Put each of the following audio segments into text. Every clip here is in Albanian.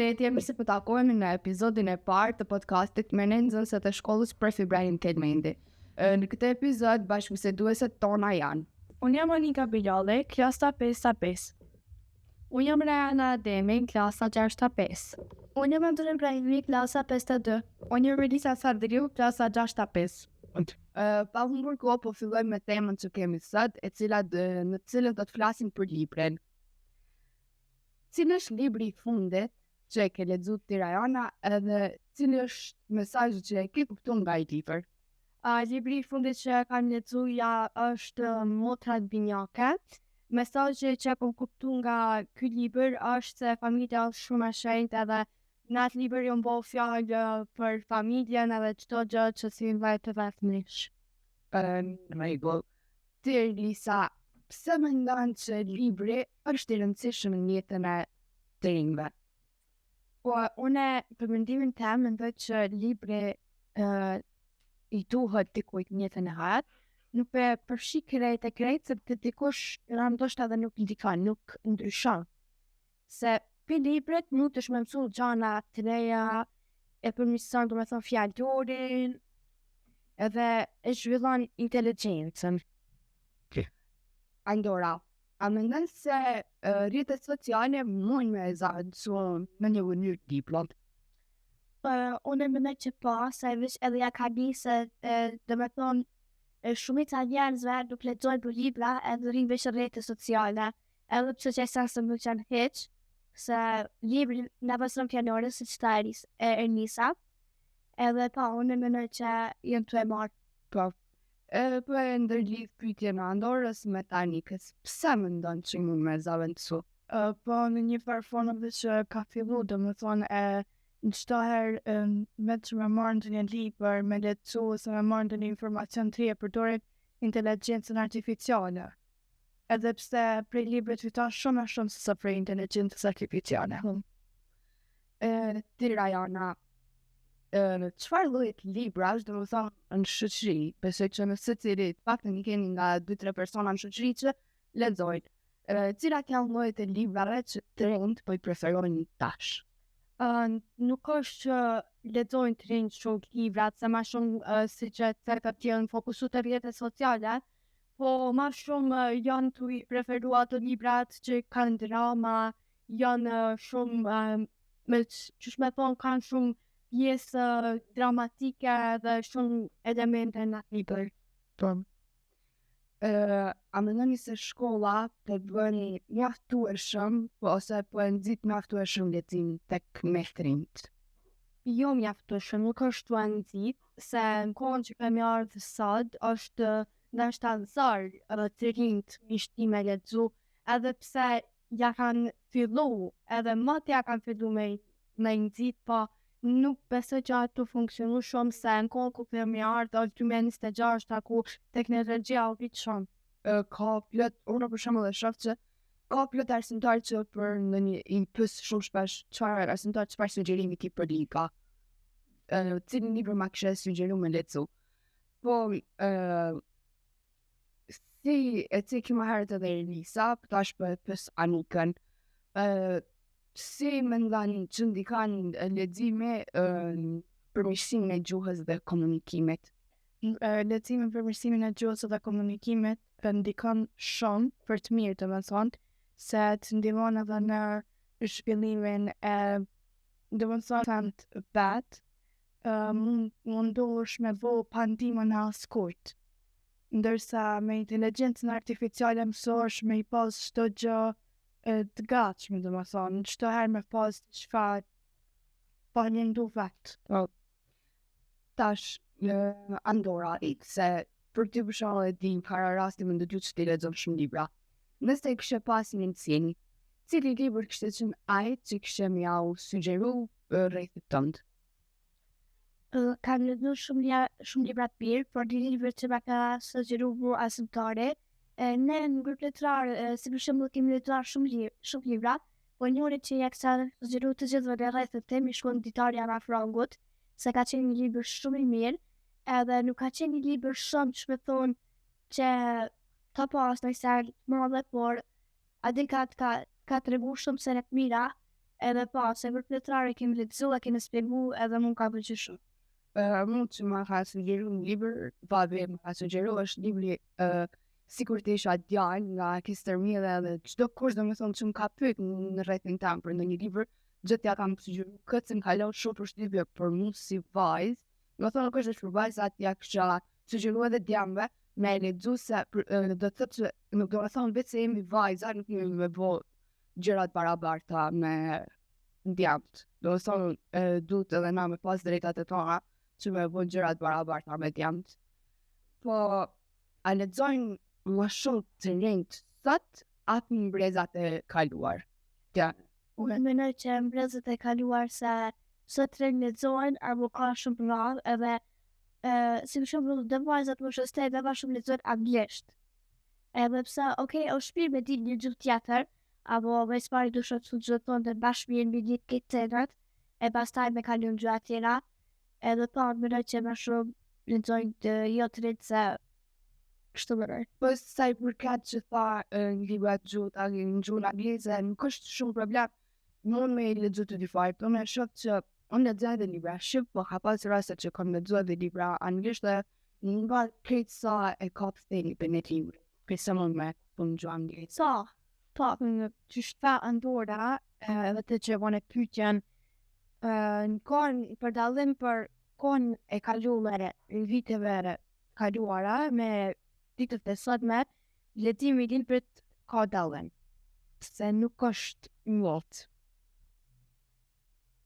Përshëndetje, mirë se po takohemi në episodin e parë të podcastit me nxënësit e shkollës Prof. Ibrahim Kelmendi. Në këtë episod bashkëbisedueset tona janë: Unë jam Anika Bilalli, klasa 5A5. Unë jam Rajana Ademi, klasa 6A5. Unë jam Anton Ibrahimi, klasa 5A2. Unë jam Relisa Sadriu, klasa 6A5. Pa humbur kohë, po fillojmë me temën që kemi sot, në cilën do të flasim për librin. Cili është libri i fundit që e ke lexuar ti, Rajana, edhe cili është mesazhi që e ke kuptuar nga ai libër? Libri i fundit që kam lexuar është Motra e Binjakët. Mesazhi që kam kuptuar nga ky libër është se familja është shumë e shenjtë, edhe në atë libër janë bërë fjalë për familjen edhe çdo gjë që si vajtë vetëmish. Ti, Lisa, pse mendon që libri është i rëndësishëm në jetën e të rinjve? Po, unë për mendimin tim mendoj që libri i duhet dikujt në jetën e hat, nuk përfshi krejt, sepse dikush ndoshta edhe nuk ndikon, nuk ndryshon. Se për libret mund të shmëmsu gjana të reja, e përmirëson domethënë fjalorin, edhe e zhvillon inteligjencën. Andora, a mendon se rrjetet sociale mund me zaventësu në një mënyrë librat? Unë mendoj që po, se veç edhe ja ka di se domethënë shumica e njerëzve nuk lexojnë për libra edhe rrinë veç rrjete sociale, edhe pse që sa se nuk janë hiç, se libri na mëson fjalore si çfarë e nisa, edhe pa unë mendoj që janë të e marrë. Po e ndërlidh pyetjen e Andorës me Tanikës. Pse mendon që mund me zaventësu? Po në një farë formë dhe që ka fillu, domethënë në çdo herë vetë që me marrë në një libër, me lexu ose me marrë në një informacion të re, përdorin inteligjencën artificiale. Edhe pse prej librit fiton shumë se sa prej inteligjencës artificiale. Ti, Rajana, çfarë lloji librash, domethënë në shoqëri, besoj që në secili paktën i keni nga 2-3 persona në shoqëri që lexojnë. Cilat janë llojet e librave që të rinjt po i preferojnë tash? Nuk është që lexojnë të rinjt shumë librat, se ma shumë si që të janë fokusu të rrjetet sociale, po ma shumë janë të i preferu ato librat që kanë drama, janë shumë, që me thonë kanë shumë pjesë dramatike dhe shumë elemente në atë libër. A mendoni se shkolla të bëni mjaftueshëm ose po e nxit mjaftueshëm leximin tek me të rinjt? Jo mjaftueshëm, nuk është të nxit, se në kohën që kemi ardhur sot është ndoshta zor edhe të rinjt mishti me lexu, edhe pse ja kanë fillu, edhe më të ja kanë fillu me nxit, po nuk besoj që ato funksionu shumë, se në kohën ku kemi ardhur është 2026, ku teknologjia u rrit shumë. Ka plot, unë për shembull e shoh që ka plot arsimtar që për në një i pyes shumë shpesh çfarë arsimtar çfarë sugjerimi ki për lika. Cilin libër ma kishe sugjeru me lexu. Po si e ciki më herët edhe Elisa, tash për pyes Anikën. Si mendoni që ndikon leximi përmirësimin e gjuhës dhe komunikimit? Leximi përmirësimin e gjuhës dhe komunikimit ndikon shumë për të mirë, domethënë, se të ndihmon edhe në zhvillimin e domethënë të vet, mundohesh me vo pa ndihmën e askujt. Ndërsa me inteligjencën artificiale mësohesh me i pas çdo gjë të gatshme, domethënë, çdo herë me pas çfarë pa ndu vet. Tash Andora, se për ty për shkak e di para rasti më ndëgju që ti lexon shumë libra. Nëse kishe pas mundësinë, cili libër kishte qenë ai që kishe më au sugjeru rrethit tënd? Kam lexuar shumë libra të mirë, por një libër që më ka sugjeruar arsimtari. Ne në grup letrar, si për shembull kemi lexuar shumë libra, po njëri që ja ka sugjeruar të gjithëve në rrethët tim i shkon Ditari Ana Frangut, se ka qenë një libër shumë i mirë, edhe nuk ka qenë një libër shumë që me thonë që ka pas në isar më dhe, por adi ka të regu shumë se në të mira, Edhe pa, se për pletare kemi lexuar, kemi shpjegu edhe mund ka pëlqyer shumë. Mund që ma ka sugjeru një libër, babi ma ka sugjeru është libri Sikur të isha djalë nga Kistermile dhe çdo kush domethënë që më ka pyet në rrethin tam për ndonjë libër, gjithë ja kam sugjeruar këtë se më kalon shumë përshtypje për mua si vajzë. Domethënë nuk është për vajzat, ja kisha sugjeruar edhe djemve me lexu se do të thotë që nuk do të thonë vetë se jemi vajza, nuk jemi me bo gjërat barabarta me djemt. Do të thonë duhet edhe na me pas drejtat e tona që me bo gjërat barabarta me djemt. Po, a lexojnë më shumë të rinjt sot atë mbrezat e kaluar? Ja. Unë mendoj që mbrezët e kaluar se sot rinj lexojnë, apo ka shumë punëtor edhe si për shembull dhe vajzat më shostet dhe ma shumë lexojnë anglisht. Edhe pse, është shpirë me ditë një gjuhë tjetër, apo me spari du shotë të gjithon të bashkëmirë me ditë këtë tjetërat, e pastaj me kalun gjuha tjera, edhe pa mendoj që më shumë lexojnë të jo të rinjt se kështu mendoj. Po sa i përket që tha në librat në gjuhën angleze, nuk është shumë problem. Mund me lexu të difar, po me shoh që unë lexoj edhe libra shqip, po ka pas raste që kam lexuar edhe libra anglisht dhe nuk ka krejt sa e ka thënë për një libër. Për shembull me punë gjuhë angleze. Sa, po, që shta Andora, edhe të që vone pyetjen, në kohën për dallim për kohën e kaluar, viteve kaluara me ditët e sotme, leximi i librit ka dallim, se nuk është njëjtë.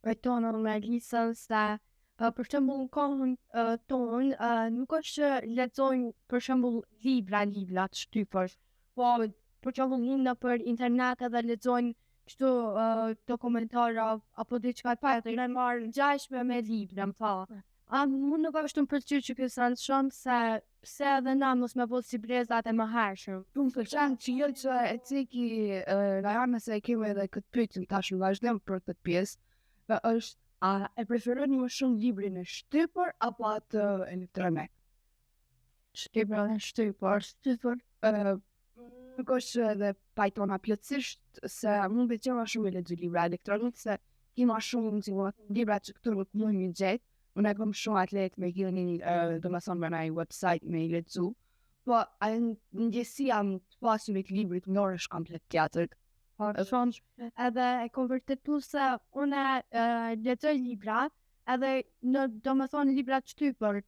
Tonë me lisën se për shembull në kohën tonë nuk është që lexojnë për shembull libra të shtypër, po për shembull hinë për internet edhe lexojnë kështu dokumentara apo diçka tjetër, në marrë ngjashme me libra, më tha. Mund nuk është të më pëlqyer që kësën shumë se pse edhe na mos me bëllë si brezat e më hershëm. Më pëlqen që jo që e ceki Rajana se e kemi edhe këtë pyetjen tash në vazhdim për këtë pjesë, është a e preferoni më shumë librin e shtypur apo atë elektronik? Shtypur. Nuk është edhe pajtona plotësisht se mund pëlqen më shumë me lexu libra elektronik se ki më shumë libra që këtu nuk mund një gjetë. Unë e kom shumë atlet me gjeni do më thonë me një website me i lexu, po ndjesia më të pasu me të librit në orë është komplet tjetër. Edhe e konvertitu se unë lexoj libra edhe do më thonë libra të shtypër,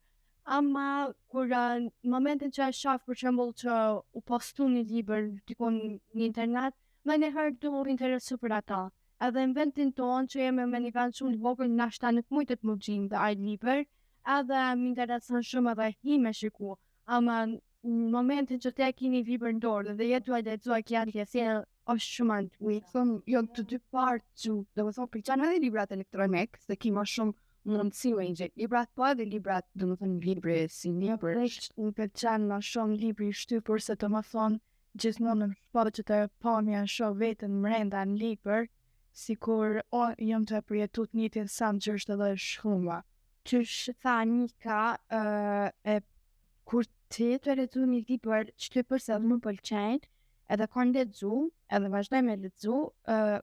ama kur në momentin që e shaf për shembull që u postu një libër dikon në internet, më njëherë du më interesu për ata. Edhe në vendin tonë që jemi me një vend shumë të vogël, nashta nuk mujtet më gjejmë dhe ai libër, edhe më intereson shumë edhe hi me shiku. Ama në momentin që te keni libër në dorë dhe jetu e lexuaj kjatë është shumë antuit. Jo të dy partë që, dhe më thonë, pëlqen edhe librat elektronik, se ki më shumë mundësi me gjetë librat, po edhe librat, dhe më thonë, libri si libër. Më pëlqen më shumë libri shtypur, se të më thonë, gjithmonë në shpadë që të pamja shoh vetën mrenda në libër, si kur jam të përjetut një të nësam që është edhe shkuma. Që tha Nika, kur të lexu një libër shtypër se më pëlqen, edhe kanë lexu, edhe vazhdoj me lexu,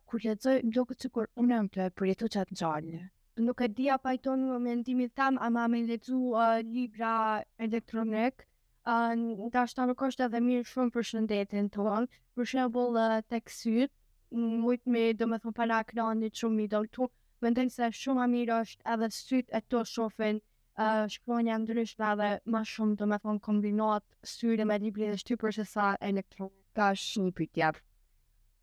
kur lexoj më duket sikur unë jam të përjetu qatë gjallë. Nuk e di pajton me mendimin tam, ama me lexu libra elektronik, ndashta nuk është edhe mirë shumë për shëndetin tonë, për shembull tek syt, mujt me do me thonë para ekranit shumë mi doltu, mendoj se shumë mirë është edhe syt e to shofin shkronja ndryshme edhe ma shumë do me thonë kombinat syre me libri dhe shtypër se sa elektronik. Ka shumë pyetje.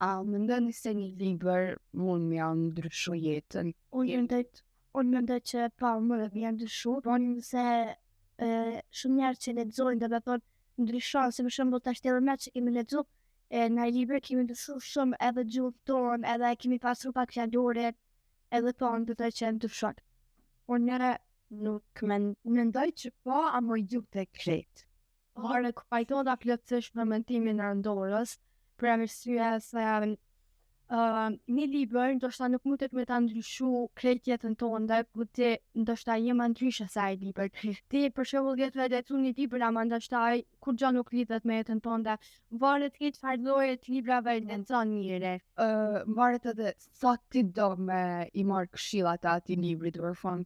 A mendoni se një libër mund m'ja ndryshu jetën? Unë mendoj që pa më dhe m'ja ndryshu, por se shumë njerë që lexojnë dhe me thonë ndryshon, se më shumë të ashtë edhe me që kemi lexu, në libër kemi ndryshu shumë edhe gjuhën tonë, edhe kemi pasur pak fjalorit, edhe tonë dhe të që ndryshon. Unë nuk mendoj që po, ama ju të kretë. Pajton da plotësisht në mendimin e Andorës, për arsye se një libër ndoshta nuk mundet me ta ndryshu krejt jetën tonë, po ti ndoshta je më ndryshe se ai libër. Ti për shembull ke të lexuar një libër ama ndoshta ai kur gjë nuk lidhet me jetën tonë, varet ke çfarë lloje të librave lexon njëri. Varet edhe sa ti do me i marrë këshillat e atij libri, do të thonë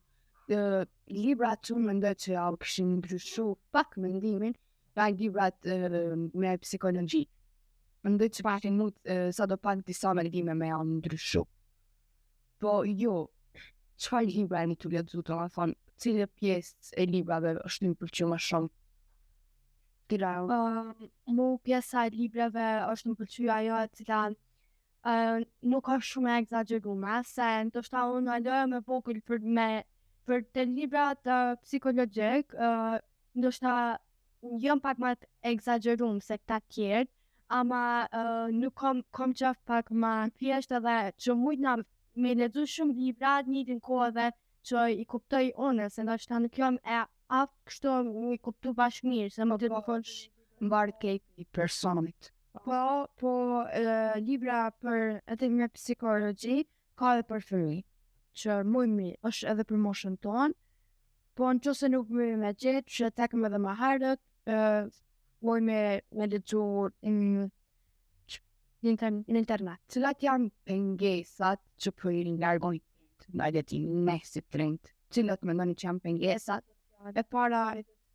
librat që mendoj që ja kishin ndryshu pak mendimin, janë librat me psikologji. Mendoj që pashin sa do pak disa mendime me janë ndryshu. Po jo, çfarë libra jeni tu lexuar, do të thonë, cilë pjesë e librave është më pëlqyer më shumë? Mu pjesa e librave është më pëlqyer ajo e cila nuk është shumë e egzageruar, se ndoshta unë lejoj me vogël për të librat psikologjik, ndoshta jam pak më të egzageruar se këta tjerë, ama nuk kom qef pak më thjesht edhe që mujna me lexu shumë libra në njëjtën kohë edhe që i kuptoj unë, se ndoshta nuk jam e aftë kështu i kuptu bashkë mirë, se më të thosh Mbarë kejt i personit. Po libra për edhe me psikologji ka edhe për fëmijë, që më mirë është edhe për moshën tonë, po nëse nuk më me gjetë, që tekëm edhe më herët, moj me lexu në internet. Cilat janë pengesat që për i largoni nga jeti mesit të rinjt? Cilat mendoni që janë pengesat? E para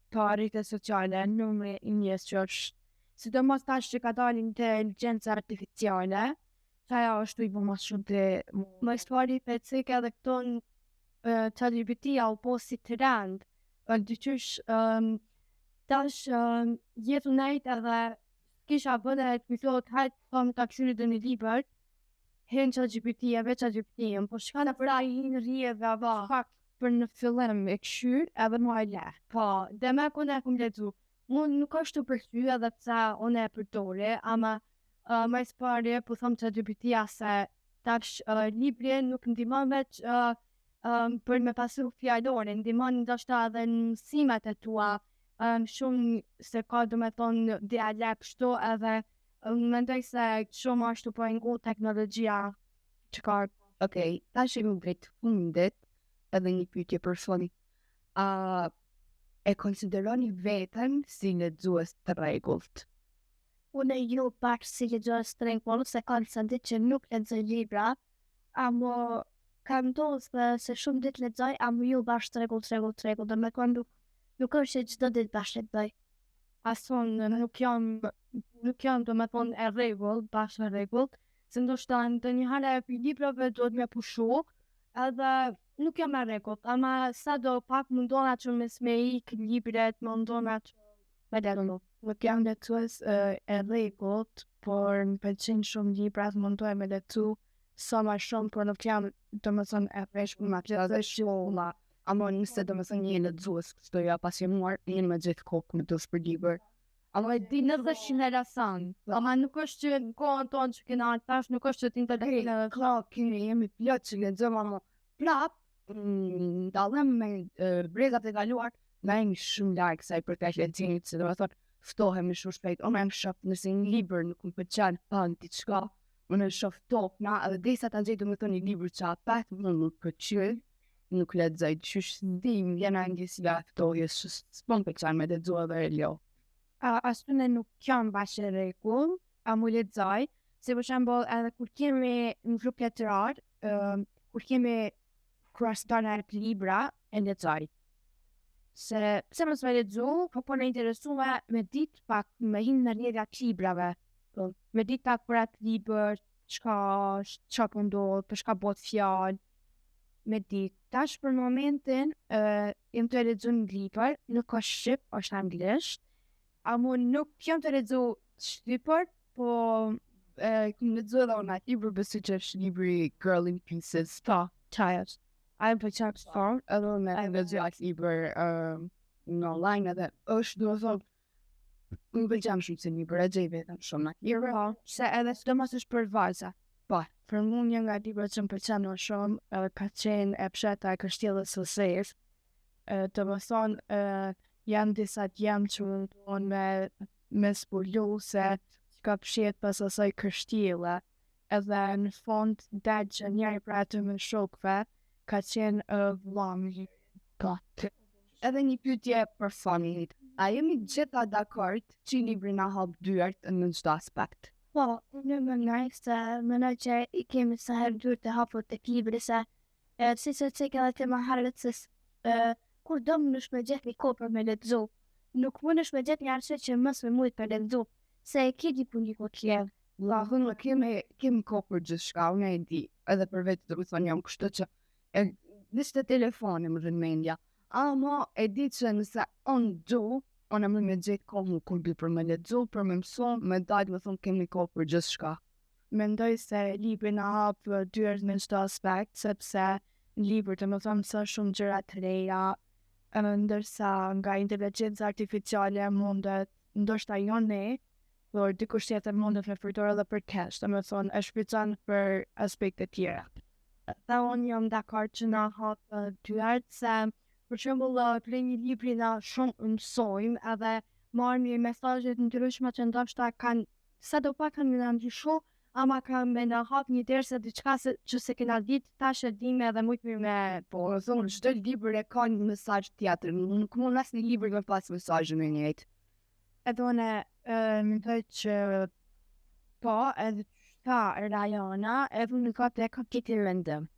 rrjetet sociale, numri i njës që është, sidomos tash që ka dalë inteligjenca artificiale, që ajo është i më shumë të më pari pecik edhe këto ChatGPT-a u posti të rand, dyqysh tash jetu nejt edhe kisha bëne të miflot hajt kom të akshyri dhe një liber, hen ChatGPT-a, veç ChatGPT-a, po shka në pra i në rije dhe fakt për në fillim e këshyr edhe mua e le. Po, dhe me kone e kum lezu, mund nuk është të përkry edhe psa une e përdore, ama me spari po thom ChatGPT-a se tash libri nuk ndimon veç për me pasur fjallore, ndimon ndoshta edhe në mësimet e tua, shumë se ka do me thonë dialekt kështu edhe mendoj se shumë ashtu po ngu teknologjia që ka. Okej, tash jemi drejt fundit edhe një pyetje personale. E konsideroni veten si lexues të rregullt? Unë jo pak si lexues të rregullt, se kanë sa ditë që nuk lexoj libra, ama kam ndodhur se shumë ditë lexoj, ama jo bash të rregullt, dhe me kënd nuk është që çdo ditë bash lexoj. Ason nuk jam do me thonë e rregullt, bash e rregullt, se ndoshta ndonjëherë për librave duhet me pushu, edhe nuk jam e rregullt, ama sa do pak mundona që me ik libret, mundona që me lexu. Nuk jam lexues e rregullt, por më pëlqejnë shumë librat, mundoj me lexu sa më shumë, por nuk jam do me thonë e rregullt me Edhe shumë, ama nëse do me thënë një lexues kështu ja pasionuar, jeni me gjithë kokë me dos për libër. Ama e di në dhe shinerasan, ama nuk është që në kohën tonë që kena tash, nuk është që t'intelektuale. Kemi jemi plot që lexojmë, ama prap, dallim me brezat e kaluar, na jemi shumë larg sa i përket leximit, se do të thonë ftohemi shumë shpejt. Unë më shoh nëse një libër nuk më pëlqen pa diçka, unë shoh topna, edhe derisa ta gjej domethënë një libër që apat më nuk pëlqen, nuk lexoj. Qysh ndim jena ndjesi ftohjes, s'pon pëlqen me lexu edhe jo. Asune nuk jam bash e rregull, a mu lexoj, se për shembull edhe kur kemi në grup letrar, kur kemi kurastana të libra, e lexoj. Se pse mos me lexu, po në interesuar me ditë pak me hinë në rrjedhja të librave, me ditë pak për atë libër, çka po ndodh, për çka bëhet fjalë, me ditë. Tash për momentin, jem të lexu një libër, nuk është shqip, është anglisht, ama nuk jam të lexu shqipër, po Kim lexu edhe unë atë libër, besoj që është libri Girl in Pieces. Child. A më pëlqen fort, Edhe unë e lexoj atë libër në online edhe është do të thonë më pëlqen shumë si libër, e gjej vetëm shumë në atë libër. Se edhe sidomos është për vajza. Po, Për mua një nga librat që më pëlqen më shumë ka qenë E Psheta e Kështjellës së Sejf. Të më thonë, janë disa djemë që më ndonë me spullu se ka pshet pas asaj kështjelle. edhe në fond dhe që njëri pra të më shokve ka qenë vllami. Edhe një pyetje për familjet. A jemi gjitha dakord që libri na hap dyert në çdo aspekt? Po, unë më nëjë se mendoj që i kemi sa herë dyert të hapur tek libri se si se që edhe të më harët se kur do më nësh me gjithë një kohë për me lexu. Nuk më nësh me gjithë një arsye që mos me mujt për lexu, se e ki di pun një kohë tjerë. Unë kemi kohë për gjithçka, unë e di, edhe për vetë të thënë jam kështu që nëse telefoni më rrin mendja. Ama e di që nëse unë më me gjithë kohë kur bi për me lexu, për me mësu, me dajt me thonë kemi kohë për gjithçka. Mendoj se libri na hap dyert në çdo aspekt, sepse në libër të më thonë sa shumë gjëra të reja, ndërsa nga inteligjenca artificiale mundet, ndoshta jo ne, por dikush tjetër mundet me përdorë edhe për keq, të më thonë e shpërcan për aspekte tjera. Dhe unë jam dakord që na hap dyert se për shembull prej një libri na shumë mësojmë edhe marrim një mesazhe të ndryshme që ndoshta kanë sadopak kanë na ndryshu, ama kanë me na hap një derë se diçka që se kena ditë tash e dimë edhe më mirë me Po, thonë çdo libër e ka një mesazh tjetër, nuk mund asnjë libër me pas mesazhin e njëjtë. edhe unë mendoj që po edhe ka rajona edhe në ka të këtë rëndëm.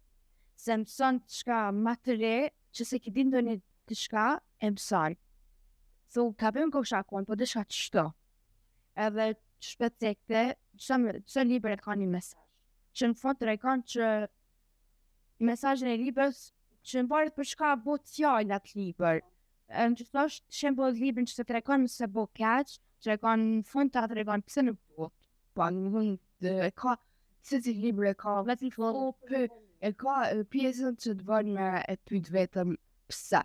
Se mëson diçka më të re që se ki din ndonjë diçka e mësoj. So, ka bëjmë kosha konë, po diçka të shto. Edhe shpecekte, që libër e ka një mesazh. Që në fond të rekon që mesazhin e libës që në barët për shka bo t'jallë atë libër. Në që thosh, shembull librin që të rekon se bo keq, që rekon në fund të atë rekon pëse nuk bo. Po, në mund e ka, se si libër e ka, e ka pjesën që të bërë me e pyet vetëm pse.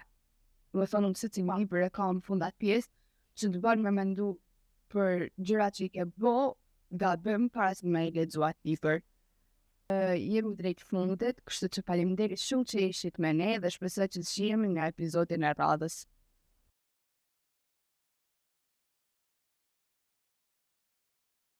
Më thonë se si libër e ka në fund atë pjesë që të bërë me mendu për gjëra që i ke bo, gabim para se me i lexu atë libër. Jemi drejt fundit, kështu që faleminderit shumë që ishit me ne dhe shpresoj që të shihemi në episodin e radhës.